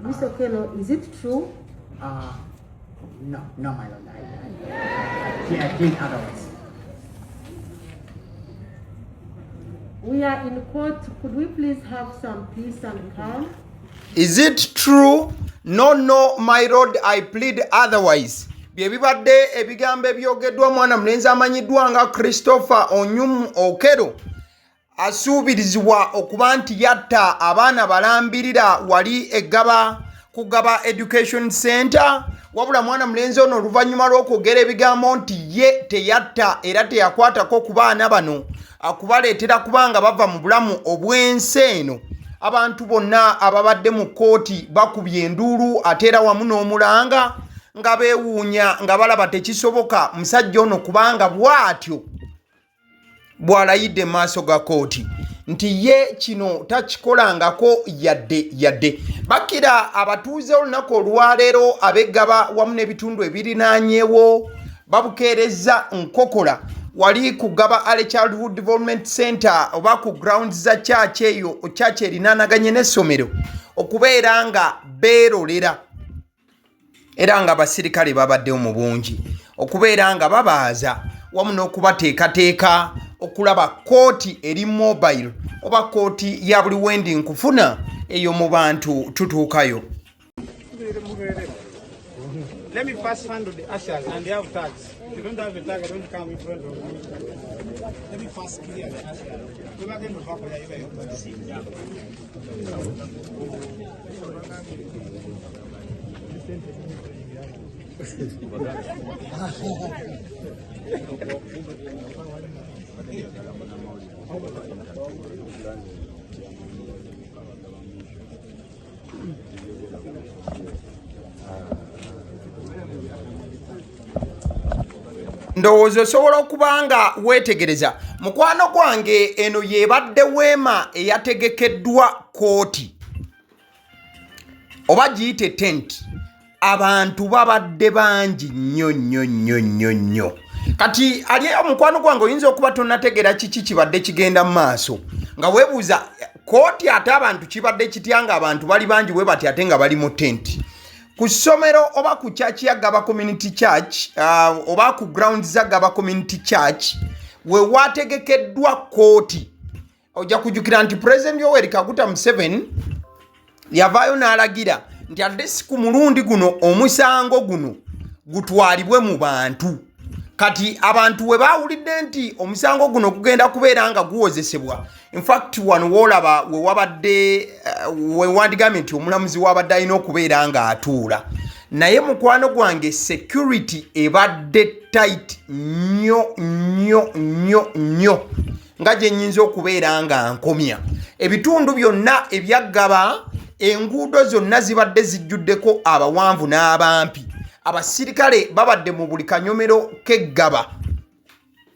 Mr. Okello, is it true? No, my lord. I think otherwise. We are in court. Could we please have some peace and calm? Is it true? No, my lord, I plead otherwise. Byebibadde ebigambo ebyogeddwa mwana mulenzi amanyiddwa nga Christopher Onyum Okello asuubirizibwa okuba nti yatta abaana balambirira wali eggaba ku Gaba Education Center. Wabula mwana mulenzi ono oluvannyuma lw'okwogera ebigambo nti ye teyatta era teyakwatako ku baana bano akubaleetera kubanga bava mu bulamu obw'ensi eno. Abantu bonna ababadde mu kooti bakubye enduulu ate era wamu n'omulanga nga beewuunya nga balaba tekisoboka musajja ono kubanga bw'atyo bw'alayidde mu maaso ga kooti nti ye kino takikolangako yadde. Bakira abatuuze olunaku olwaleero ab'eggaba wamu n'ebitundu ebirinaanyeewo babukeereza nkokola wali ku Gaba Early Childhood Development Center oba ku grounds za church eyo church erinaanaganye n'essomero okubeera nga beerolera era nga abasirikale babaddewo mu bungi okubeera nga babaaza wamu n'okubateekateeka okulaba kooti eri mobile oba kooti ya buli wendi nkufuna eyo mu bantu tutuukayo. Let me first handle the ushers and they have tags. If you don't have a tag, I don't come in front of you. Let me first clear the ushers. Go back in the back where you ndowooza osobola okuba nga weetegereza mukwano gwange eno yeebadde weema eyategekeddwa kooti oba giyite tent. Abantu babadde bangi nnyo kati ali omukwano gwange oyinza okuba tonnategeera kiki kibadde kigenda mu maaso nga weebuuza kooti ate abantu kibadde kitya nga abantu bali bangi we bati ate nga bali mu tent ku ssomero oba ku church ya Gaba Community Church oba ku grounds za Gaba Community Church we wategekeddwa kooti. Ojja kujjukira nti President Yoweri Kaguta Museveni yavaayo n'alagira nti ate si ku mulundi guno omusango guno gutwalibwe mu bantu. Kati abantu we baawulidde nti omusango guno gugenda kubeera nga guwozesebwa, in fact wano woolaba we wabadde we wandigambye nti omulamuzi wabadde alina okubeera nga atuula, naye mukwano gwange security ebadde tight nnyo nga gye nnyinza okubeera nga nkomya. Ebitundu byonna ebya Gaba enguudo zonna zibadde zijjuddeko abawanvu n'abampi. Abasirikale babadde mu buli kanyomero k'eggaba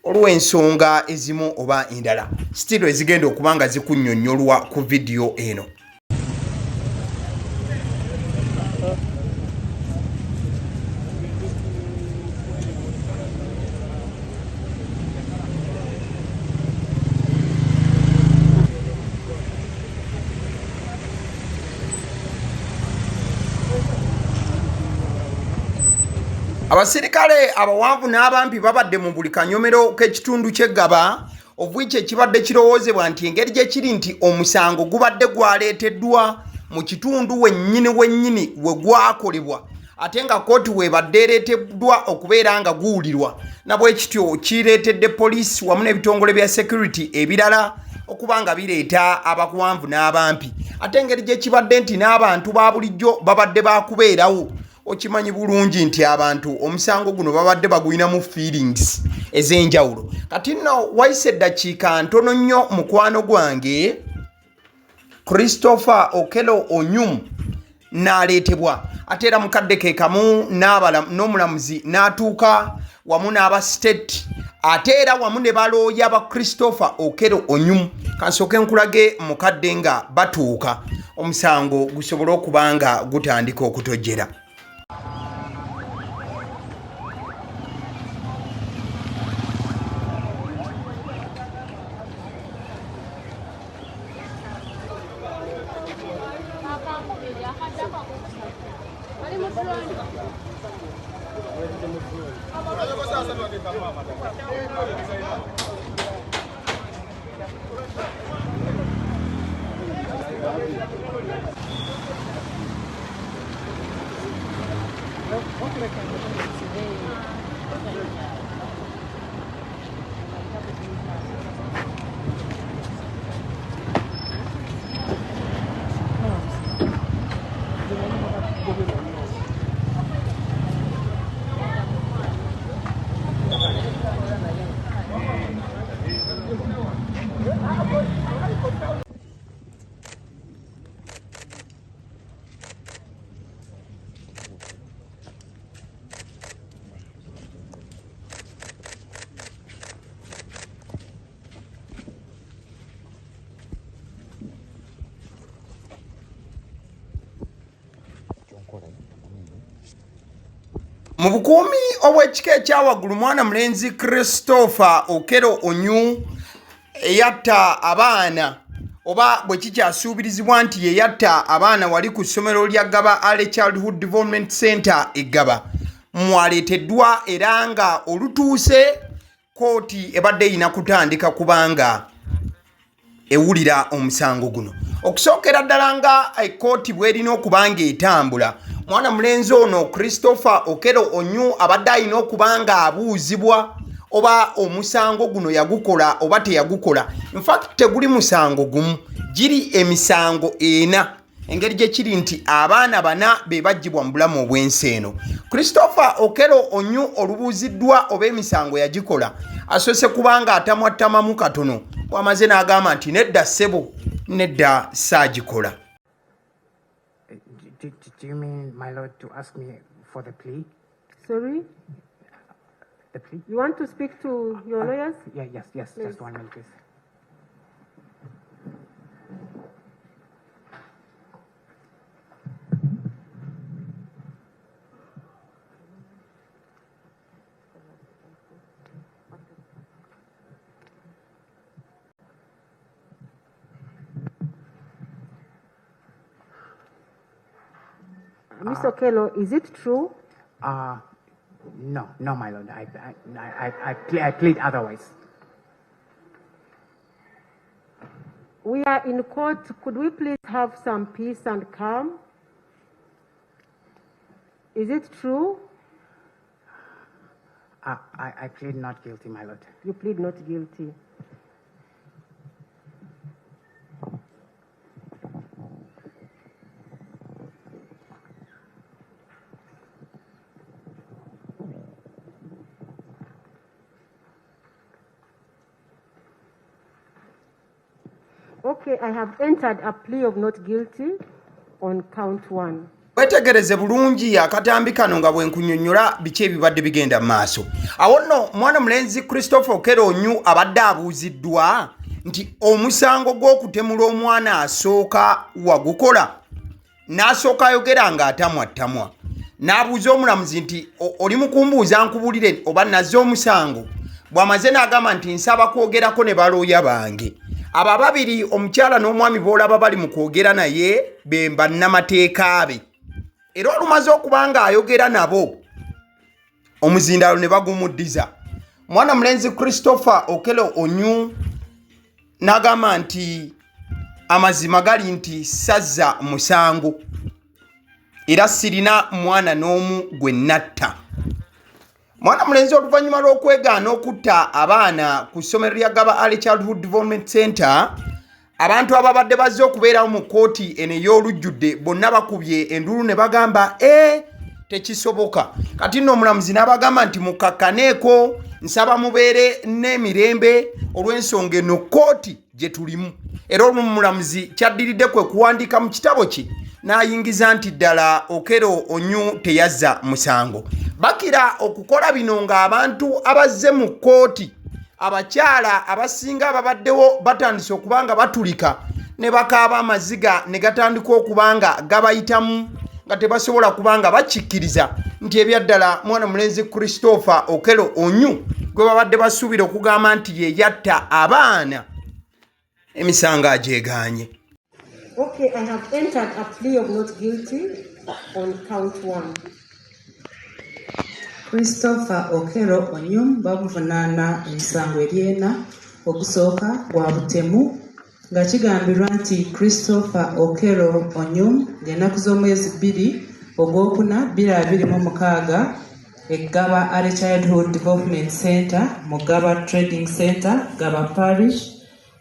olw'ensonga ezimu oba endala sitiro ezigenda okuba nga zikunnyonnyolwa ku vidiyo eno. Abasirikale abawanvu n'abampi babadde mu buli kanyomero k'ekitundu ky'eggaba obwiki ekibadde kirowoozebwa nti engeri gye kiri nti omusango gubadde gwaleeteddwa mu kitundu wennyini we gwakolebwa ate nga kooti webadde ereeteddwa okubeera nga guwulirwa nabwe kityo kireetedde poliisi wamu n'ebitongole bya security ebirala okuba nga bireeta abawanvu n'abampi ate engeri gye kibadde nti n'abantu ba bulijjo babadde bakubeerawo. Okimanyi bulungi nti abantu omusango guno babadde baguyinamu feelings ez'enjawulo. Kati nno wayise eddakiika ntono nnyo mukwano gwange Christopher Okello Onyum n'aleetebwa ate era mukadde ke kamu n'omulamuzi n'atuuka wamu n'aba state ate era wamu ne balooya ba Christopher Okello Onyum. Kansooke nkulage mukadde nga batuuka omusango gusobole okuba nga gutandika okutojjera. Mu bukuumi obw'ekika ekyawaggulu mwana mulenzi Christopher Okello Onyu eyatta abaana oba bwe kikyasuubirizibwa nti yeyatta abaana wali ku ssomero lya Gaba Early Childhood Development Center e Gaba mwaleeteddwa era nga olutuuse kooti ebadde erina kutandika kubanga ewulira omusango guno. Okusookera ddala nga kooti bw'erina okuba nga etambula, mwana mulenzi ono Christopher Okello Onyu abadde alina okuba nga abuuzibwa oba omusango guno yagukola oba teyagukola. In fact teguli musango gumu, giri emisango 4. Engeri gye kiri nti abaana 4 be baggyibwa mu bulamu obw'ensi eno. Christopher Okello Onyu olubuuziddwa oba emisango yagikola, asoose kubanga atamwattamamu katono wamaze n'agamba nti nedda ssebo, nedda saagikola. Do you mean, my lord, to ask me for the plea? Sorry? The plea? You want to speak to your lawyers? Yeah, yes, Please. just 1 minute, please. Miss Okello, is it true? No, my lord. I plead otherwise. We are in court. Could we please have some peace and calm? Is it true? I plead not guilty, my lord. You plead not guilty. Okay, I have entered a plea of not guilty on count 1. Wetegereze bulungi akatambi kano nga bwenkunyonnyola biki ebibadde bigenda mu maaso. Awo nno mwana mulenzi Christopher Okello Onyu abadde abuuziddwa nti omusango gw'okutemula omwana asooka wagukola. N'asooka ayogera nga atamwattamwa. N'abuuza omulamuzi nti oli mu kumbuuza nkubulire oba nazze omusango. Bw'amaze n'agamba nti nsaba kwogerako ne balooya bange. Abo ababiri omukyala n'omwami boolaba bali mu kwogera naye be bannamateeka be. Era olumaze okuba nga ayogera nabo omuzindaalo ne bagumuddiza. Mwana mulenzi Christopher Okello Onyu n'agamba nti amazima gali nti sazza musango era sirina mwana n'omu gwe natta. Mwana mulenzi oluvannyuma lw'okwegaana okutta abaana ku ssomero lya Gaba Early Childhood Development Center, abantu ababadde bazze okubeerawo mu kooti eno ey'olujjudde bonna bakubye endulu ne bagamba tekisoboka. Kati nno omulamuzi n'abagamba nti mukkakkaneeko, nsaba mubeere n'emirembe olw'ensonga eno kooti gye tulimu. Era omulamuzi kyaddiridde kwe kuwandiika mu kitabo kye n'ayingiza nti ddala Okello Onyu teyazza musango. Bakira okukola bino ng'abantu abazze mu kooti, abakyala abasinga ababaddewo batandise okuba nga batulika ne bakaaba amaziga ne gatandika okuba nga gabayitamu nga tebasobola kuba nga bakikkiriza nti ebyaddala mwana mulenzi Christopher Okello Onyu gwe babadde basuubira okugamba nti ye yatta abaana emisango agyeganye. Okay, I have entered a plea of not guilty on count 1. Christopher Okello Onyum bamuvunaana emisango ery'ena ogusooka gwa butemu nga kigambirwa nti Christopher Okello Onyum ng'ennaku z'omwezi 2 ogwokuna 2026 Gaba Early Childhood Development Center mu Gaba Trading Center Gaba Parish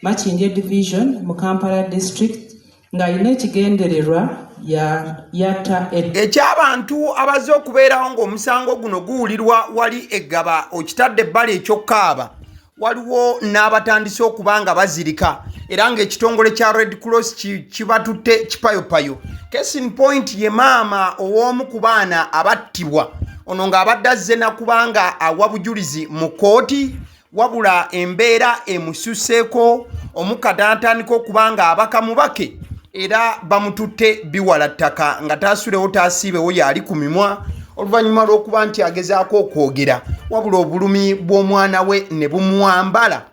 Machinje Division mu Kampala District ng'alina ekigendererwa Eyatta eky'abantu abaze okubeerawo ng'omusango guno guwulirwa wali eggaba okitadde ebbali ekyokaaba waliwo n'abatandise okuba nga bazirika era ng'ekitongole kya Red Cross kibatutte kipayopayo. Case in point ye maama ow'omu ku baana abattibwa ono ng'abadde azze nakubanga awa bujulizi mu kooti wabula embeera emususeeko omukataatandika okubanga abaka mubake era bamututte biwala ttaka nga taasulewo taasiibewo yali ku mimwa oluvannyuma lw'okuba nti agezaako okwogera wabula obulumi bw'omwana we ne bumuwambala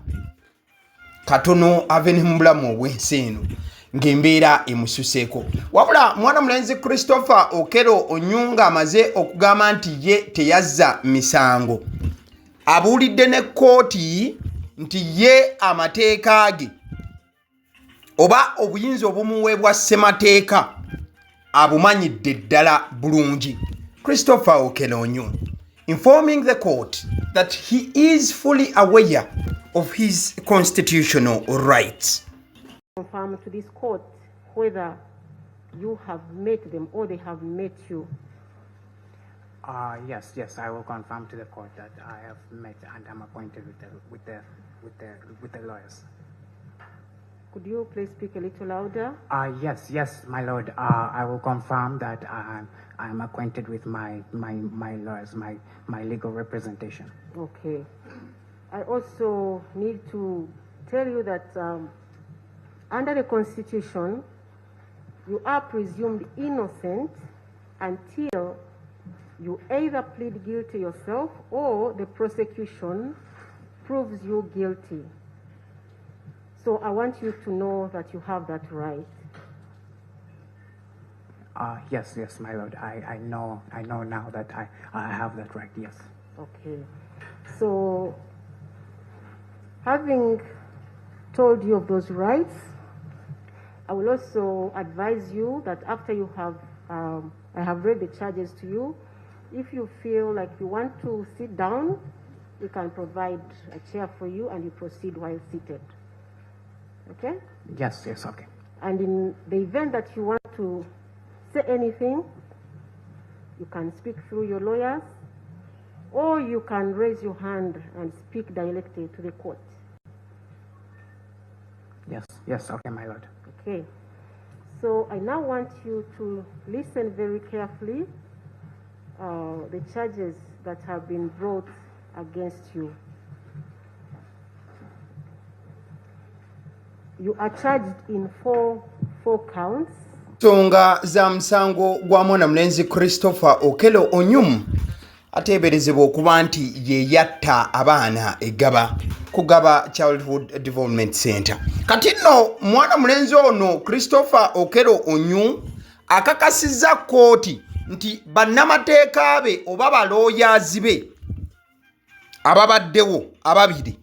katono ave ne mu bulamu obw'ensi eno ng'embeera emususeeko. Wabula mwana mulenzi Christopher Okello Onyum ng'amaze okugamba nti ye teyazza misango abuulidde ne kkooti nti ye amateeka ge oba obuyinza obumuweebwa ssemateeka abumanyidde ddala bulungi. Christopher Okello Onyum informing the court that he is fully aware of his constitutional rights. Confirm to this court whether you have met them or they have met you. Yes, I will confirm to the court that I have met and I'm appointed with the lawyers. Could you please speak a little louder? Yes, my lord. I will confirm that I am acquainted with my lawyers, my legal representation. Okay. I also need to tell you that under the Constitution, you are presumed innocent until you either plead guilty yourself or the prosecution proves you guilty. So I want you to know that you have that right. Yes, my lord. I know now that I have that right, yes. Okay. So having told you of those rights, I will also advise you that after you have, I have read the charges to you, if you feel like you want to sit down, we can provide a chair for you and you proceed while seated. Okay? Yes, okay. And in the event that you want to say anything, you can speak through your lawyers, or you can raise your hand and speak directly to the court. Yes, okay, my lord. Okay. So I now want you to listen very carefully the charges that have been brought against you. You are charged in four counts. Nsonga za musango gwa mwana mulenzi Christopher Okello Onyum ateeberezebwa okuba nti ye yatta abaana eggaba ku Gaba Childhood Development Center. Kati nno mwana mulenzi ono Christopher Okello Onyum akakasizza kkooti nti bannamateeka be oba balooyazi be ababaddewo ababiri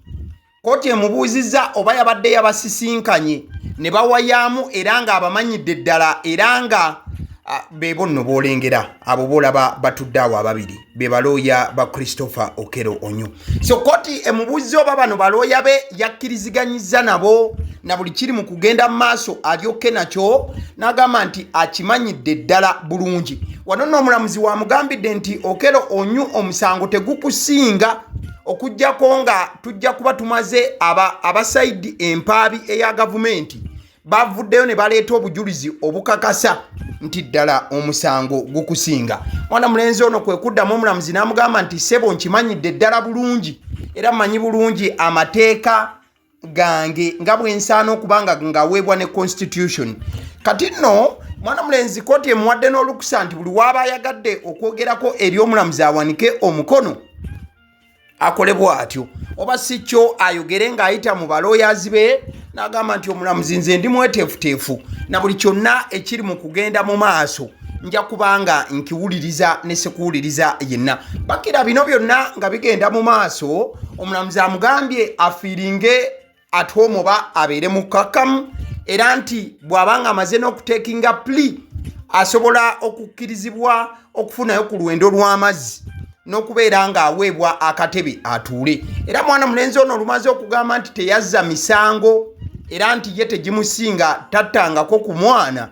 kkooti emubuuzizza oba yabadde yabasisinkanye ne bawayaamu era nga abamanyidde ddala era nga bebo nno boolengera abo boolaba batudde awo ababiri be balooya ba Christopher Okello Onyum. So kkooti emubuuzizza oba bano balooya be yakkiriziganyizza nabo na buli kiri mu kugenda mu maaso alyokke nakyo n'agamba nti akimanyidde ddala bulungi. Wano nno omulamuzi wamugambidde nti Okello Onyum omusango tegukusinga okujjako nga tujja kuba tumaze abasaidi empaabi eya gavumenti bavuddeyo ne baleeta obujulizi obukakasa nti ddala omusango gukusinga. Mwana mulenzi ono kwe kuddamu omulamuzi n'amugamba nti ssebo nkimanyidde ddala bulungi era mmanyi bulungi amateeka gange nga bwe nsaana okuba nga ngaweebwa ne constitution. Kati nno mwana mulenzi kkooti emuwadde n'olukusa nti buli waaba ayagadde okwogerako eri omulamuzi awanike omukono akole bw'atyo oba si kyo ayogere ng'ayita mu balooyazi be n'agamba nti omulamuzi nze ndi mweteefuteefu na buli kyonna ekiri mu kugenda mu maaso nja kubanga nkiwuliriza ne sekuwuliriza yenna. Bakira bino byonna nga bigenda mu maaso, omulamuzi amugambye afiiringe at home oba abeere mukakamu, era nti bw'abanga amaze n'okuteekinga plea asobola okukkirizibwa okufunayo ku luwendo lw'amazzi n'okubeera ng'aweebwa akatebe atuule. Era mwana mulenzi ono lumaze okugamba nti teyazza misango era nti ye tegimusinga tattangako ku mwana,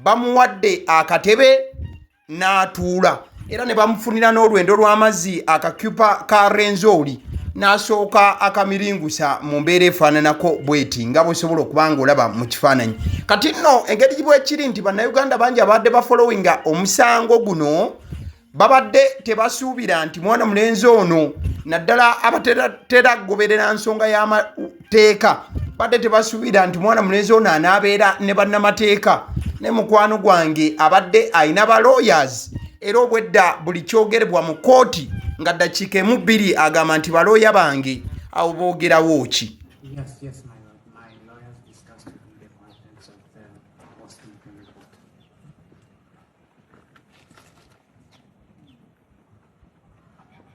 bamuwadde akatebe n'atuula era ne bamufunira n'olwendo lw'amazzi akakyupa ka renzooli n'asooka akamiringusa mu mbeera efaananako bweti nga bw'osobola okuba ng'olaba mu kifaananyi. Kati nno engeri bwekiri nti bannayuganda bangi abadde bafolowinga omusango guno babadde tebasuubira nti mwana mulenzi ono naddala abatetera kugoberera nsonga y'amateeka badde tebasuubira nti mwana mulenzi ono anaabeera ne bannamateeka. Ne mukwano gwange abadde ayina ba lawyers era obwedda buli kyogerebwa mu kooti nga ddakiika emu bbiri agamba nti balooya bange awo boogerawo ki. Yes, my lord. My lawyers discussed the contents of the post-mortem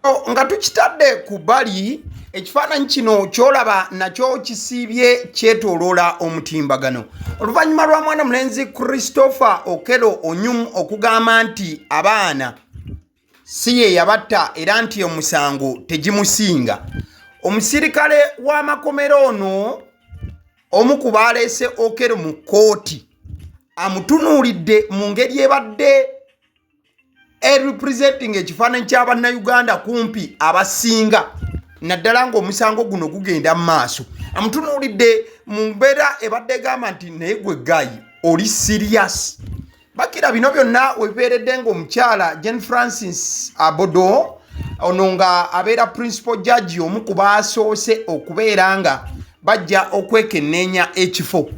report. Nga tukitadde ku bbali, ekifaananyi kino kyolaba nakyo kisiibye kyetooloola omutimbagano. Oluvannyuma lwa mwana mulenzi Christopher Okello Onyum okugamba nti Abaana si ye yabatta era nti omusango tegimusinga, omusirikale w'amakomero ono omu ku baaleese Okello mu kooti amutunuulidde mu ngeri ebadde representing ekifaananyi ky'abannayuganda kumpi abasinga naddala ng'omusango guno gugenda mu maaso. Amutunuulidde mu mbeera ebadde egamba nti naye gwe gayi oli serious. Bakira bino byonna webibeeredde ng'omukyala Jane Francis Abodo ono nga abeera principal judge omu ku baasoose okubeera nga bajja okwekenneenya ekifo.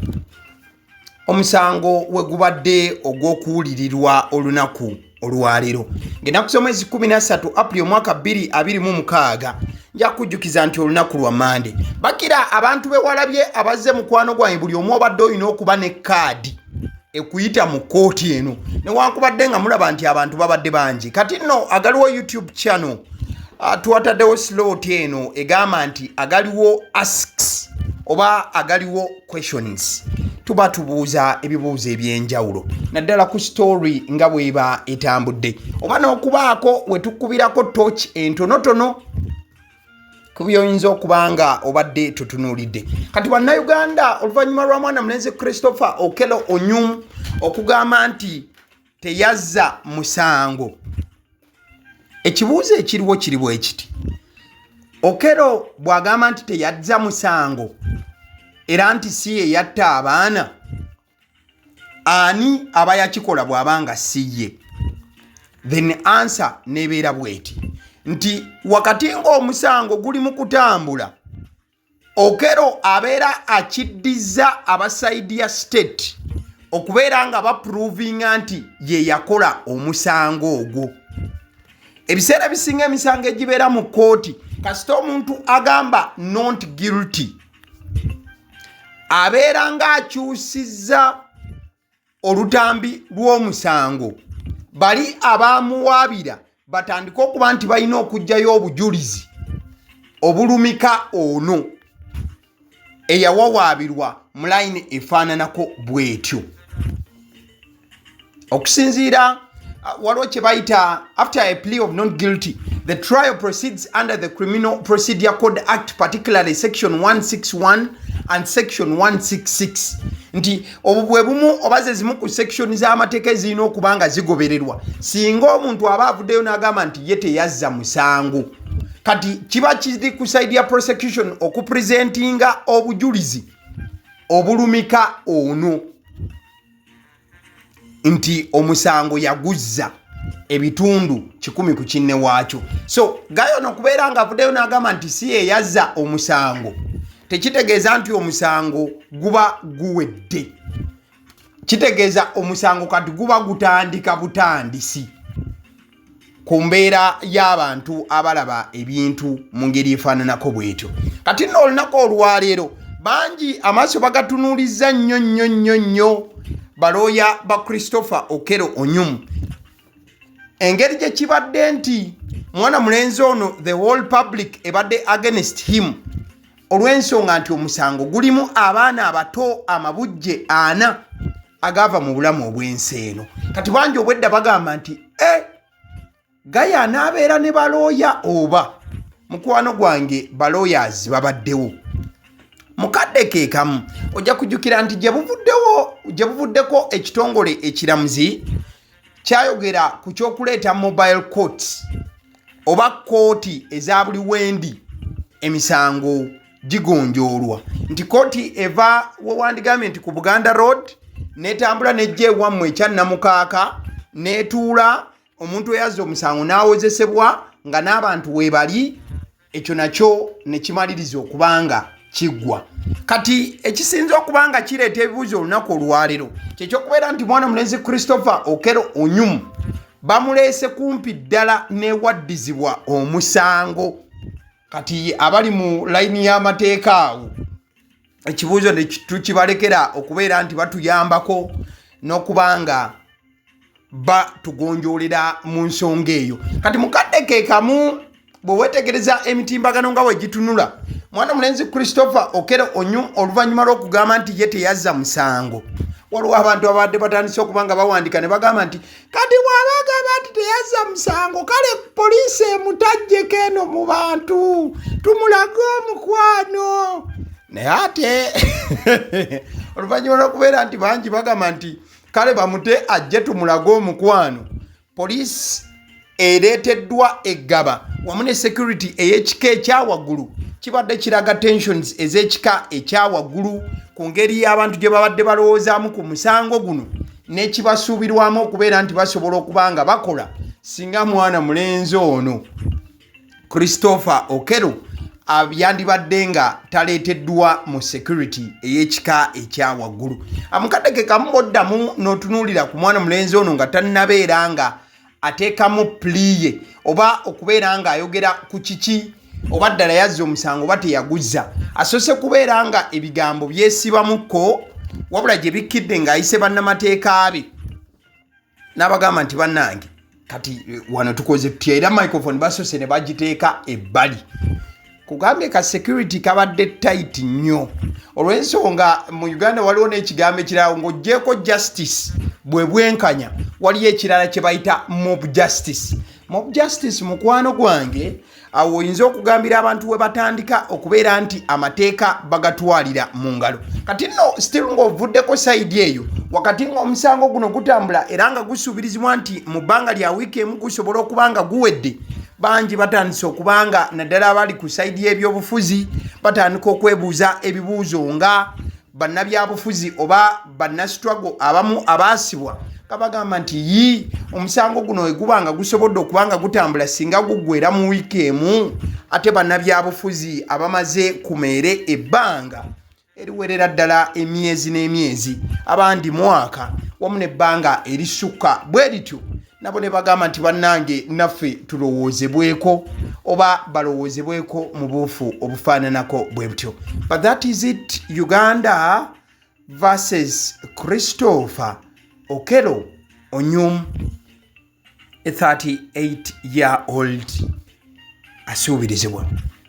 Omusango we gubadde ogw'okuwulirirwa olunaku olwaleero ng'ennaku z'omwezi 13 April omwaka 2026 nja kujjukiza nti olunaku lwa Mande. Bakira abantu be walabye abazze mukwano gwange buli omu obadde olina okuba ne kaadi ekuyita mu kooti eno newankubadde nga mulaba nti abantu babadde bangi. Kati nno agaliwo YouTube channel tuwataddewo slot eno egamba nti agaliwo asks oba agaliwo questions. Tuba tubuuza ebibuuzo ebyenjawulo naddala ku story nga bweba etambudde oba n'okubaako we tukubirako torch entonotono ku byoyinza okuba nga obadde tutunuulidde. Kati bannayuganda oluvannyuma lwa mwana mulenzi Christopher Okello Onyum okugamba nti teyazza musango, ekibuuzo ekiriwo kiriwo ekiti. Okello bw'agamba nti teyazza musango era nti si ye yatta abaana, ani aba yakikola bw'abanga si ye? Then answer nebeera bweti nti wakati ng'omusango guli mu kutambula, Okello abeera akiddiza abasaidi ya state okubeera nga baprovinga nti ye yakola omusango ogwo. Ebiseera bisinga emisango egibeera mu kooti kasita omuntu agamba not guilty abeera ng'akyusizza olutambi lw'omusango. Bali abaamuwaabira batandika okuba nti balina okuggyayo obujulizi obulumika ono eyawawaabirwa mu layini efaananako bw'etyo. Okusinziira waliwo kye bayita after a plea of not guilty the trial proceeds under the Criminal Procedure Code Act, particularly section 161 and section 166. Nti obubwe bumu obaze zimu ku section z'amateeka ezirina okuba nga zigobererwa singa omuntu aba avuddeyo n'agamba nti ye teyazza musango. Kati kiba kiri ku side ya prosecution okupresentinga obujulizi obulumika ono nti omusango yaguzza ebitundu 10 ku kinne waakyo. So gayo nokubeera nga avuddeyo n'agamba nti si ye yazza omusango tekitegeeza nti omusango guba guwedde, kitegeeza omusango kati guba gutandika butandisi ku mbeera y'abantu abalaba ebintu mu ngeri efaananako bw'etyo. Kati nno olunaku olwaleero bangi amaaso bagatunuuliza nnyo balooya ba Christopher Okello Onyum. Engeri gye kibadde nti mwana mulenzi ono the whole public ebadde against him olw'ensonga nti omusango gulimu abaana abato amabujje 4 agava mu bulamu obw'ensi eno. Kati bangi obwedda bagamba nti gaya anaabeera ne balooya oba mukwano gwange balawyers babaddewo. Mukadde ke kamu ojja kujjukira nti gye buvuddeko ekitongole ekiramuzi kyayogera ku kyokuleeta mobile courts oba kooti eza buli wendi emisango gigonjoolwa nti kooti eva wewandigambye nti ku Buganda Road netambula nejja ewammwe ekya Namukaaka netuula omuntu eyazza omusango n'awozesebwa nga n'abantu weebali, ekyo nakyo ne kimaliriza okubanga kiggwa. Kati ekisinza okubanga kireeta ebibuuzo olunaku olwaleero kyekyokubeera nti mwana mulenzi Christopher Okello Onyum bamuleese kumpi ddala newaddizibwa omusango. Kati abali mu layini y'amateeka awo ekibuuzo ne tukibalekera okubeera nti batuyambako n'okubanga batugonjoolera mu nsonga eyo. Kati mukadde ke kamu bwe weetegereza emitimbagano nga bwe gitunula mwana mulenzi Christopher Okello Onyum oluvannyuma lw'okugamba nti ye teyazza musango, waliwo abantu abadde batandise okubanga bawandika ne bagamba nti kati bw'aba agamba nti teyazza musango kale poliisi emutajjeko eno mu bantu tumulage omukwano. Naye ate oluvannyuma lw'okubeera nti bangi bagamba nti kale bamute ajje tumulage omukwano, poliisi ereeteddwa eggaba wamu ne security ey'ekika ekyawaggulu kibadde kiraga tensions ez'ekika ekyawaggulu ku ngeri y'abantu gye babadde balowoozaamu ku musango guno n'ekibasuubirwamu okubeera nti basobola okuba nga bakola singa mwana mulenzi ono Christopher Okello yandibadde nga taleeteddwa mu security ey'ekika ekyawaggulu. Amukadde ke kamu oddamu n'otunuulira ku mwana mulenzi ono nga tannabeera nga ateekamu plea oba okubeera nga ayogera ku kiki oba ddala yazza omusango oba teyaguzza, asoose kubeera nga ebigambo byesibamukko wabula gye bikkidde ng'ayise bannamateeka be n'abagamba nti bannange kati wano tukoze tutya, era microphone basoose ne bagiteeka ebbali. Kugambye ka security kabadde tight nnyo olw'ensonga mu Uganda waliwo n'ekigambo ekirala ng'oggyeko justice bwe bwenkanya waliyo ekirala kye bayita mob justice. Mob justice mukwano gwange awo oyinza okugambira abantu we batandika okubeera nti amateeka bagatwalira mu ngalo. Kati nno still ng'ovuddeko side eyo wakati ng'omusango guno gutambula era nga gusuubirizibwa nti mu bbanga lya wiiki emu gusobola okuba nga guwedde, bangi batandise okubanga naddala abali ku side y'ebyobufuzi batandika okwebuuza ebibuuzo nga bannabyabufuzi oba bannastruggle abamu abaasibwa kabagamba nti omusango guno wegubanga gusobodde okubanga gutambula singa guggwera mu wiiki emu ate bannabyabufuzi abamaze kumeere ebbanga eriwerera ddala emyezi n'emyezi abandi mwaka wamu n'ebbanga erisukka bwe lityo nabo ne bagamba nti bannange naffe tulowoozebweko oba balowoozebweko mu buufu obufaananako bwe butyo. But that is it. Uganda versus Christopher Okello Onyum, a 38-year-old asuubirizibwa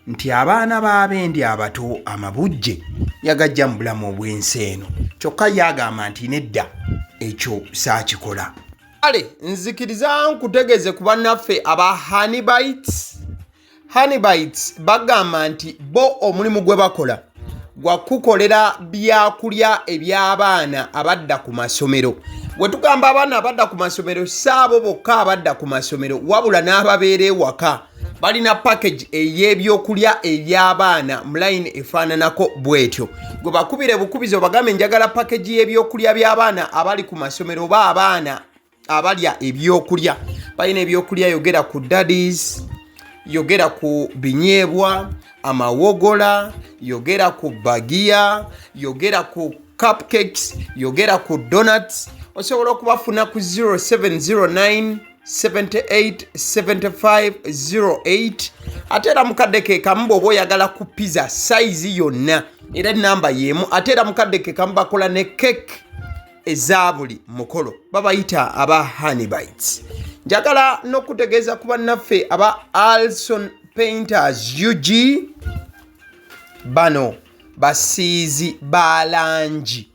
nti abaana b'abendi abato amabujje yagajja mu bulamu obw'ensi eno, kyokka yagamba nti nedda ekyo saakikola. Ale nzikiriza nkutegeze ku bannaffe aba Honeybites bagamba nti bo omulimu gwe bakola gwa kukolera byakulya eby'abaana abadda ku masomero. Bwe tugamba abaana abadda ku masomero saabo bokka abadda ku masomero wabula n'ababeera ewaka balina package ey'ebyokulya eby'abaana mu line efaananako bwetyo. Gwe bakubire bukubizo bagambe njagala package y'ebyokulya by'abaana abali ku masomero oba abaana abalya ebyokulya. Balina ebyokulya yogera ku daddies, yogera ku binyeebwa, amawogola, yogera ku bagiya, yogera ku cupcakes, yogera ku donuts. Osobola okubafuna ku 0709 787508 ate era mukadde ke kamu bw'oba oyagala ku pizza size yonna era namba y'emu ate era mukadde ke kamu bakola ne cake eza buli mukolo babayita aba honey bites. Njagala n'okutegeeza ku bannaffe aba Alson Painters UG bano basiizi ba langi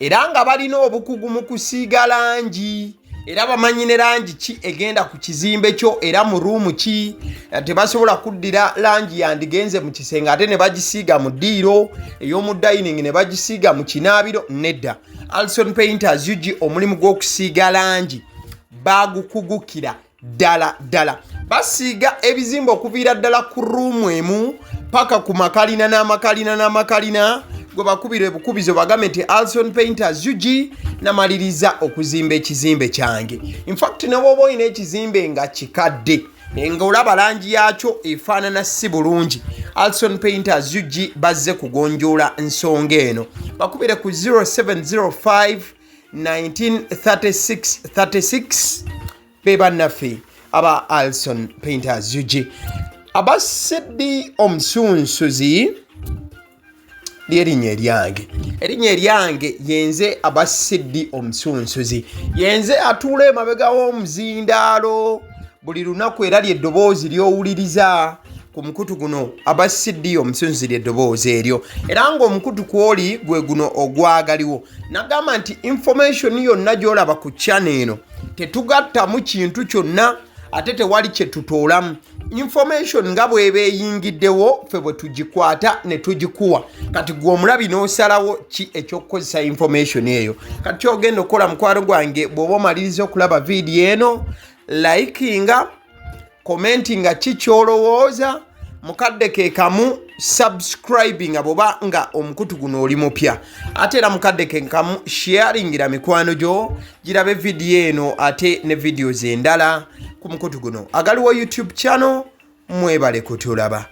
era nga balina obukugu mu kusiiga langi era bamanyi ne langi ki egenda ku kizimbe kyo era mu ruumu ki tebasobola kuddira langi yandigenze mu kisenge ate ne bagisiiga mu ddiiro ey'omu dining ne bagisiiga mu kinaabiro nedda. Alson Painters UG omulimu gw'okusiiga langi bagukugukira ddala basiiga ebizimbe okuviira ddala ku ruumu emu paka ku makalina n'amakalina gwe bakubira ebukubizo bagambe nti Alson Painters UG namaliriza okuzimba ekizimbe kyange. In fact ne bw'oba olina ekizimbe nga kikadde nga olaba langi yaakyo efaanana si bulungi, Alson Painters UG bazze kugonjoola ensonga eno. Bakubire ku 0705 1936 be bannaffe aba Alson Painters UG. Aba Sedi Omusunsuzi lyerinnya eryange yenze aba Sedi Omusunsuzi yenze atuula emabega w'omuzindaalo buli lunaku era ly'eddoboozi ly'owuliriza ku mukutu guno aba Sedi Omusunsuzi ly'eddoboozi eryo era ng'omukutu kwoli gwe guno ogwagaliwo. Nagamba nti information yonna gy'olaba ku channel eno tetugattamu kintu kyonna ate tewali kye tutoolamu. Information nga bw'eba eyingiddewo ffe bwe tugikwata ne tugikuwa kati gwe omulabi n'osalawo ki ekyokukozesa information eyo. Kati kyogenda okukola mukwano gwange bw'oba omaliriza okulaba vidiyo eno likinga commentinga ki kyolowooza mukadde ke kamu subscribinga bw'oba nga omukutu guno oli mupya ate era mukadde ke kamu sharingira mikwano gyo girabe vidiyo eno ate ne videos endala ku mukutu guno. Agaliwo YouTube channel mwebale kutulaba.